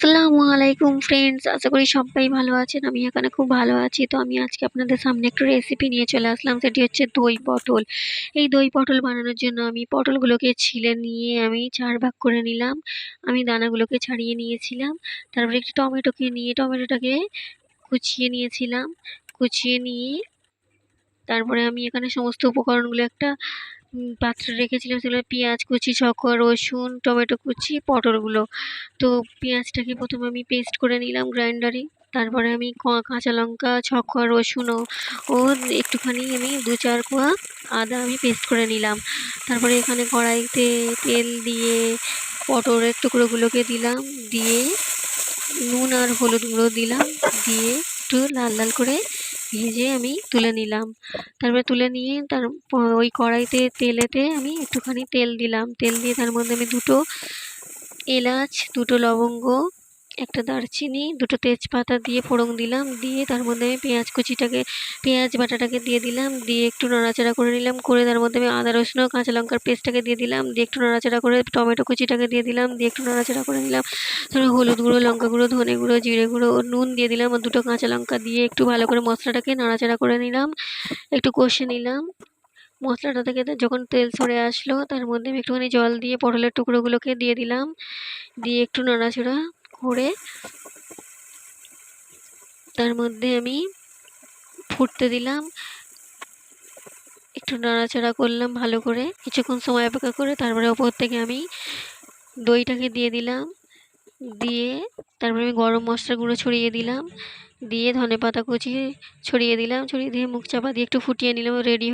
আসসালামু আলাইকুম ফ্রেন্ডস, আশা করি সবাই ভালো আছেন। আমি এখানে খুব ভালো আছি। তো আমি আজকে আপনাদের সামনে একটা রেসিপি নিয়ে চলে আসলাম, সেটি হচ্ছে দই পটল। এই দই পটল বানানোর জন্য আমি পটলগুলোকে ছিলে নিয়ে আমি 4 ভাগ করে নিলাম। আমি দানাগুলোকে ছাড়িয়ে নিয়েছিলাম। তারপরে একটি টমেটোকে নিয়ে টমেটোটাকে কুচিয়ে নিয়েছিলাম। কুচিয়ে নিয়ে তারপরে আমি এখানে সমস্ত উপকরণগুলো একটা পাত্রে রেখেছিলাম। সেগুলো পেঁয়াজ কুচি, ছক্কা, রসুন, টমেটো কুচি, পটলগুলো। তো পেঁয়াজটাকে প্রথমে আমি পেস্ট করে নিলাম গ্রাইন্ডারে। তারপরে আমি কাঁচা লঙ্কা, ছক্কা, রসুন ও একটুখানি আমি 2-4 কোয়া আদা আমি পেস্ট করে নিলাম। তারপরে এখানে কড়াইতে তেল দিয়ে পটলের টুকরোগুলোকে দিলাম, দিয়ে নুন আর হলুদ গুঁড়ো দিলাম, দিয়ে একটু লাল লাল করে ভেজে আমি তুলে নিলাম। তারপরে তুলে নিয়ে ওই কড়াইতে তেলেতে আমি একটুখানি তেল দিলাম। তেল দিয়ে তার মধ্যে আমি 2টো এলাচ, 2টো লবঙ্গ, একটা দারচিনি, 2টো তেজপাতা দিয়ে ফোড়ন দিলাম। দিয়ে তার মধ্যে আমি পেঁয়াজ বাটাটাকে দিয়ে দিলাম। দিয়ে একটু নাড়াচাড়া করে নিলাম। করে তার মধ্যে আমি আদা রসুন ও কাঁচা লঙ্কার পেস্টটাকে দিয়ে দিলাম। দিয়ে একটু নাড়াচাড়া করে টমেটো কুচিটাকে দিয়ে দিলাম। দিয়ে একটু নাড়াচাড়া করে নিলাম। তারপরে হলুদ গুঁড়ো, লঙ্কা গুঁড়ো, ধনে গুঁড়ো, জিরে গুঁড়ো ও নুন দিয়ে দিলাম। আর 2টো কাঁচা লঙ্কা দিয়ে একটু ভালো করে মশলাটাকে নাড়াচাড়া করে নিলাম, একটু কষে নিলাম। মশলাটা থেকে যখন তেল সরে আসলো, তার মধ্যে আমি একটুখানি জল দিয়ে পটলের টুকরোগুলোকে দিয়ে দিলাম। দিয়ে একটু নাড়াচাড়া করে তার মধ্যে আমি ফুটতে দিলাম। একটু নাড়াচাড়া করলাম ভালো করে, কিছুক্ষণ সময় অপেক্ষা করে। তারপরে ওপর থেকে আমি দইটাকে দিয়ে দিলাম। দিয়ে তারপরে আমি গরম মশলা গুঁড়ো ছড়িয়ে দিলাম। দিয়ে ধনেপাতা কুচি ছড়িয়ে দিলাম। ছড়িয়ে দিয়ে মুখ চাপা দিয়ে একটু ফুটিয়ে নিলাম। রেডি।